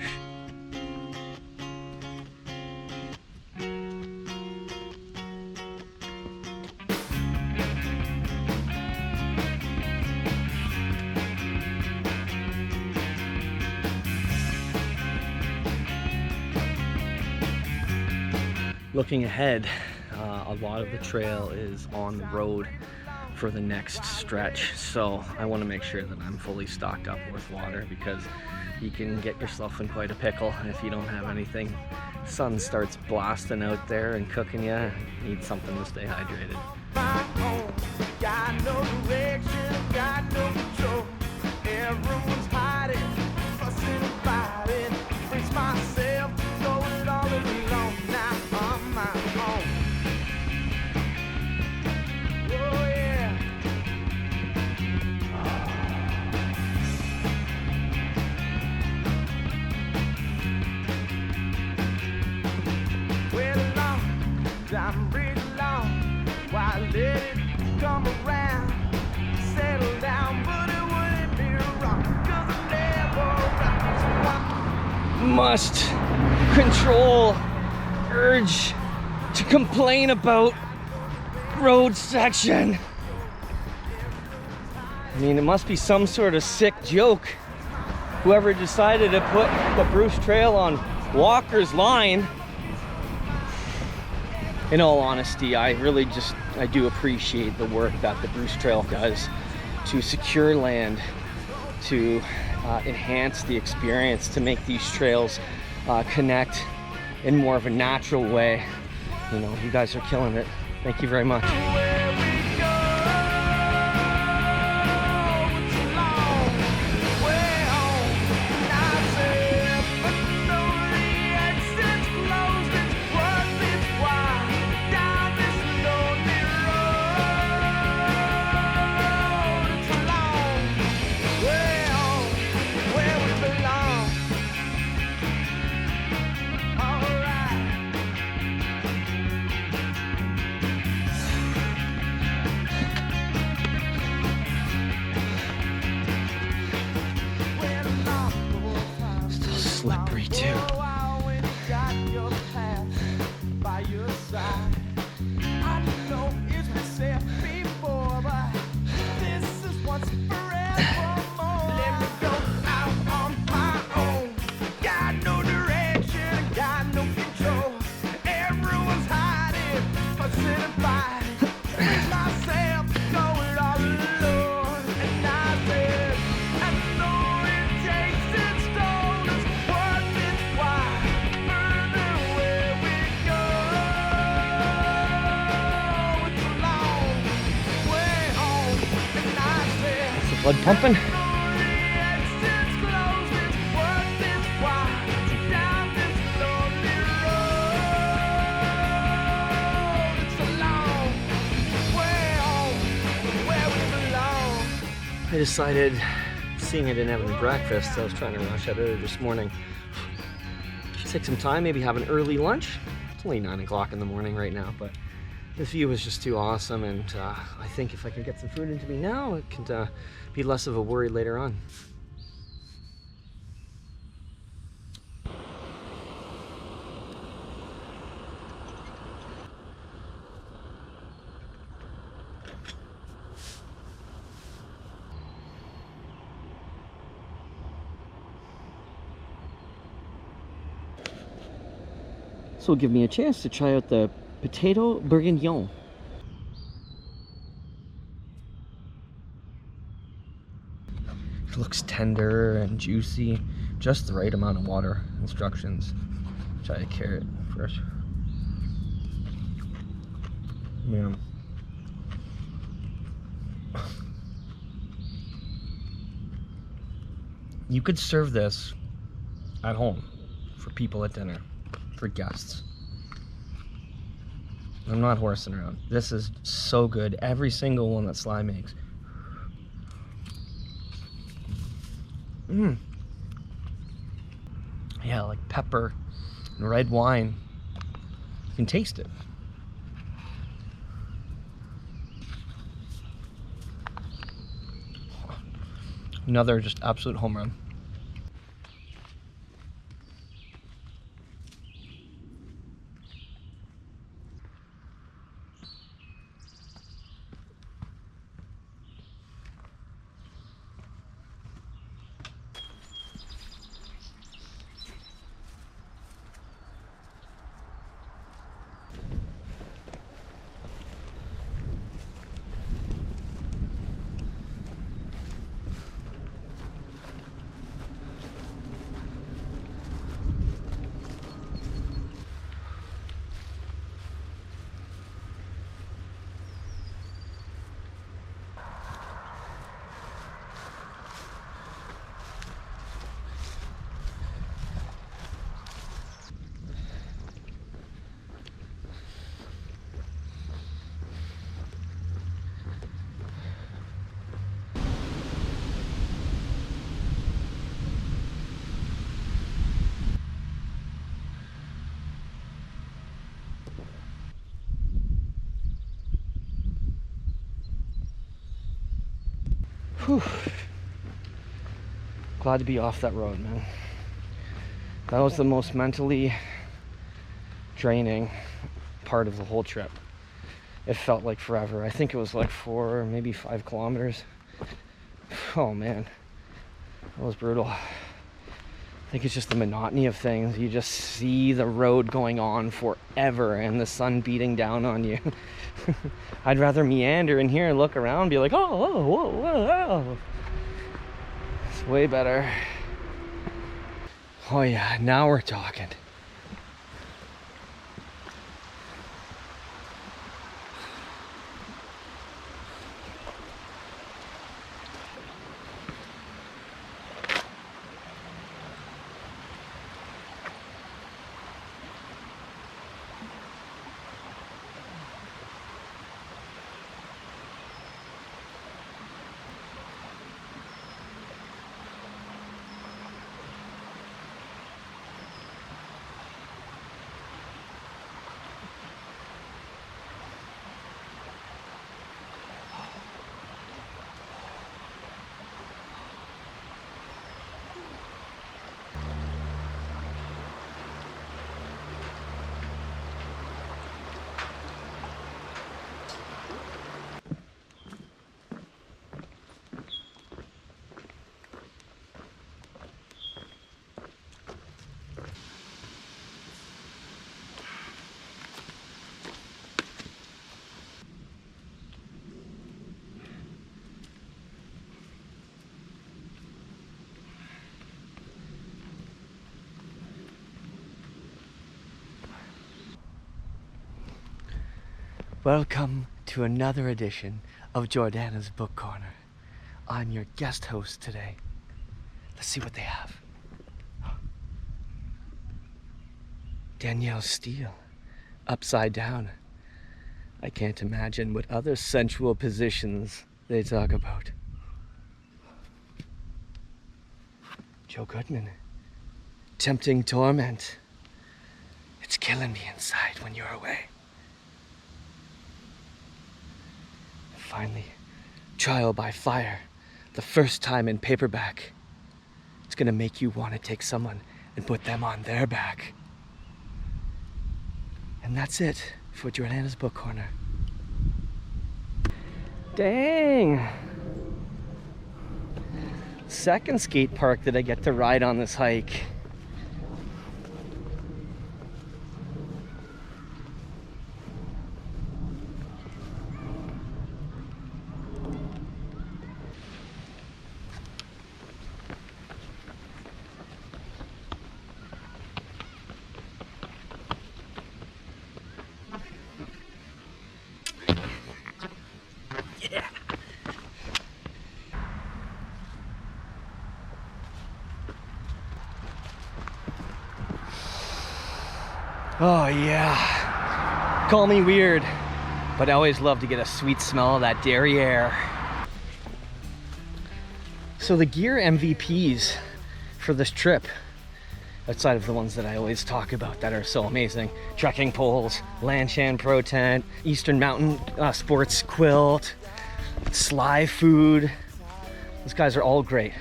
Looking ahead, a lot of the trail is on the road for the next stretch, so I want to make sure that I'm fully stocked up with water, because you can get yourself in quite a pickle if you don't have anything. Sun starts blasting out there and cooking you. You need something to stay hydrated. Got no direction, got no control. Everyone's hiding, fussing and fighting. Brace myself, go it all alone. Now on my own. Oh yeah. Well, long, I'm really long. Why let it come around? Settle down, but it wouldn't be wrong. 'Cause I never rock, so I must control urge to complain about road section. I mean, it must be some sort of sick joke. Whoever decided to put the Bruce Trail on Walker's Line. In all honesty, I do appreciate the work that the Bruce Trail does to secure land, to enhance the experience, to make these trails connect in more of a natural way. You know, you guys are killing it. Thank you very much. Slippery too. Blood pumping. I decided, seeing I didn't have any breakfast, I was trying to rush out earlier this morning. Should take some time, maybe have an early lunch. It's only 9 o'clock in the morning right now, but this view was just too awesome, and I think if I can get some food into me now, it can be less of a worry later on. So it'll give me a chance to try out the potato bourguignon. It looks tender and juicy, just the right amount of water. Instructions. Try a carrot first. Yeah. You could serve this at home for people at dinner, for guests. I'm not horsing around. This is so good. Every single one that Sly makes. Yeah, like pepper and red wine. You can taste it. Another just absolute home run. Whew. Glad to be off that road, man. That was the most mentally draining part of the whole trip. It felt like forever. I think it was like 4, maybe 5 kilometers. Oh man, that was brutal. I think it's just the monotony of things. You just see the road going on forever and the sun beating down on you. I'd rather meander in here and look around and be like, oh, whoa, whoa, whoa. It's way better. Oh yeah, now we're talking. Welcome to another edition of Jordana's Book Corner. I'm your guest host today. Let's see what they have. Danielle Steele, upside down. I can't imagine what other sensual positions they talk about. Joe Goodman, tempting torment. It's killing me inside when you're away. Finally, Trial by Fire, the first time in paperback. It's gonna make you want to take someone and put them on their back. And that's it for Jordana's Book Corner. Dang! Second skate park that I get to ride on this hike. Oh yeah. Call me weird, but I always love to get a sweet smell of that dairy air. So the gear MVPs for this trip, outside of the ones that I always talk about that are so amazing, trekking poles, Lanshan Pro Tent, Eastern Mountain Sports Quilt, Sly Food, those guys are all great.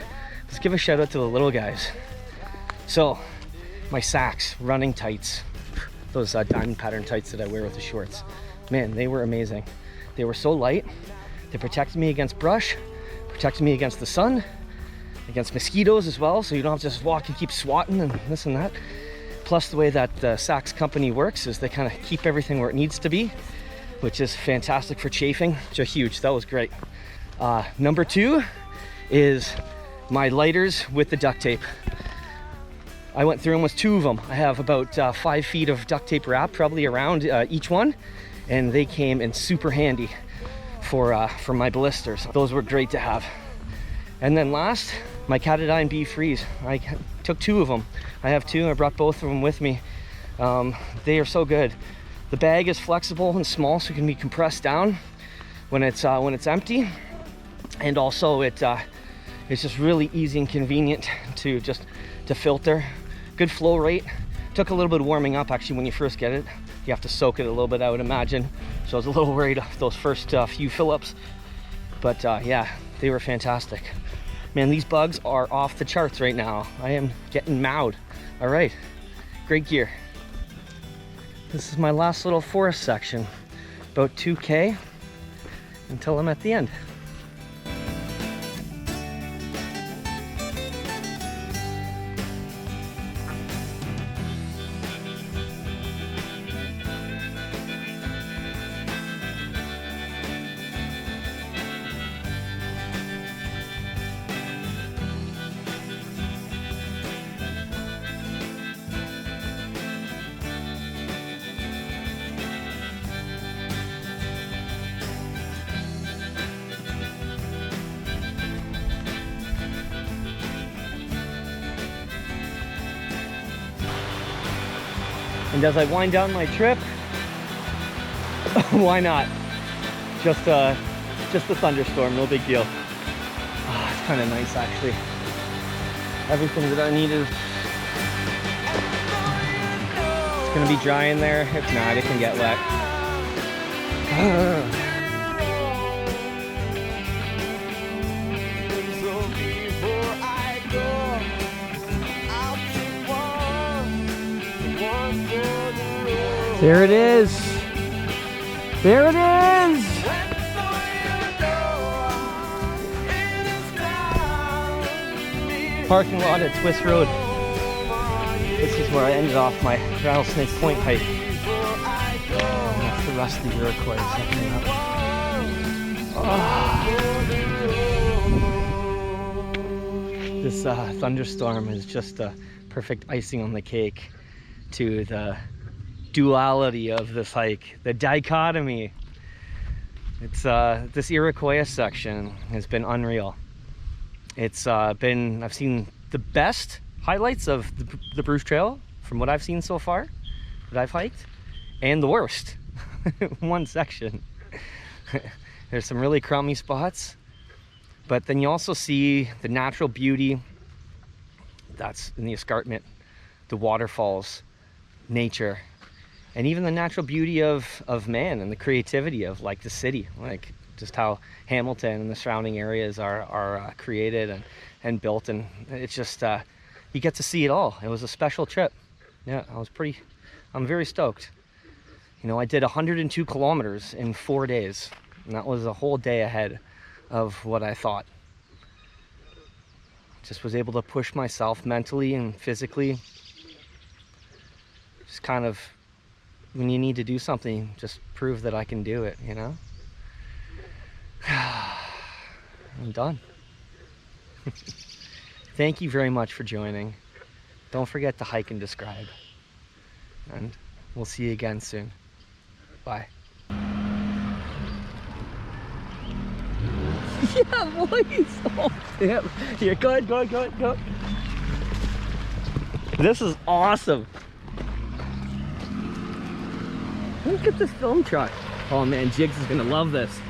Let's give a shout out to the little guys. So my Saks running tights, those diamond pattern tights that I wear with the shorts, man, they were amazing. They were so light, they protected me against brush, protected me against the sun, against mosquitoes as well, so you don't have to just walk and keep swatting and this and that. Plus the way that the Saks company works is they kind of keep everything where it needs to be, which is fantastic for chafing. Just huge, that was great. Number 2 is my lighters with the duct tape. I went through them with 2 of them. I have about 5 feet of duct tape wrap probably around each one, and they came in super handy for my blisters. Those were great to have. And then last, my Katadyn Bee Freeze. I took 2 of them. I have 2, I brought both of them with me. They are so good. The bag is flexible and small, so it can be compressed down when it's empty. And also it's just really easy and convenient to filter. Good flow rate. Took a little bit of warming up actually when you first get it. You have to soak it a little bit, I would imagine. So I was a little worried of those first few fill-ups. But yeah, they were fantastic. Man, these bugs are off the charts right now. I am getting mowed. All right, great gear. This is my last little forest section. About 2K until I'm at the end. And as I wind down my trip, why not? Just a thunderstorm, no big deal. Oh, it's kind of nice actually. Everything that I needed. It's gonna be dry in there. If not, it can get wet. There it is. There it is. Parking lot at Swiss Road. This is where I ended off my Rattlesnake Point hike. And that's the rest of the Iroquoia coming up. Oh. This thunderstorm is just a perfect icing on the cake to the duality of this hike, the dichotomy. It's this Iroquoia section has been unreal. It's I've seen the best highlights of the Bruce Trail from what I've seen so far that I've hiked, and the worst. One section. There's some really crummy spots, but then you also see the natural beauty that's in the escarpment, the waterfalls, nature, and even the natural beauty of man and the creativity of like the city, like just how Hamilton and the surrounding areas are created and built, and it's just you get to see it all. It was a special trip. Yeah, I'm very stoked. You know, I did 102 kilometers in 4 days, and that was a whole day ahead of what I thought. Just was able to push myself mentally and physically. Just kind of, when you need to do something, just prove that I can do it, you know? I'm done. Thank you very much for joining. Don't forget to hike and describe. And we'll see you again soon. Bye. Yeah, boys! Oh, damn. Here, go ahead. This is awesome. Look at this film truck. Oh man, Jigs is gonna love this.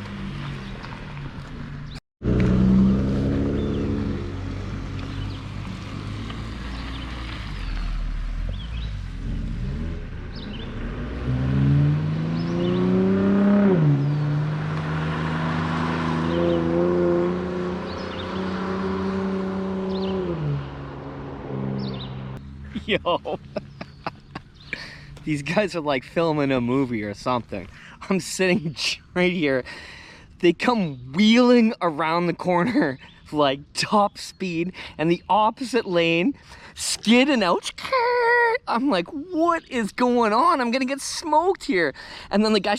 Yo, these guys are like filming a movie or something. I'm sitting right here. They come wheeling around the corner like top speed, and the opposite lane skid and out. I'm like, what is going on? I'm gonna get smoked here. And then the guy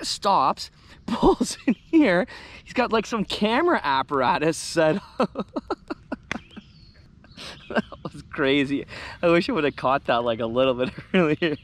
stops, pulls in here. He's got like some camera apparatus set up. That was crazy. I wish I would have caught that like a little bit earlier.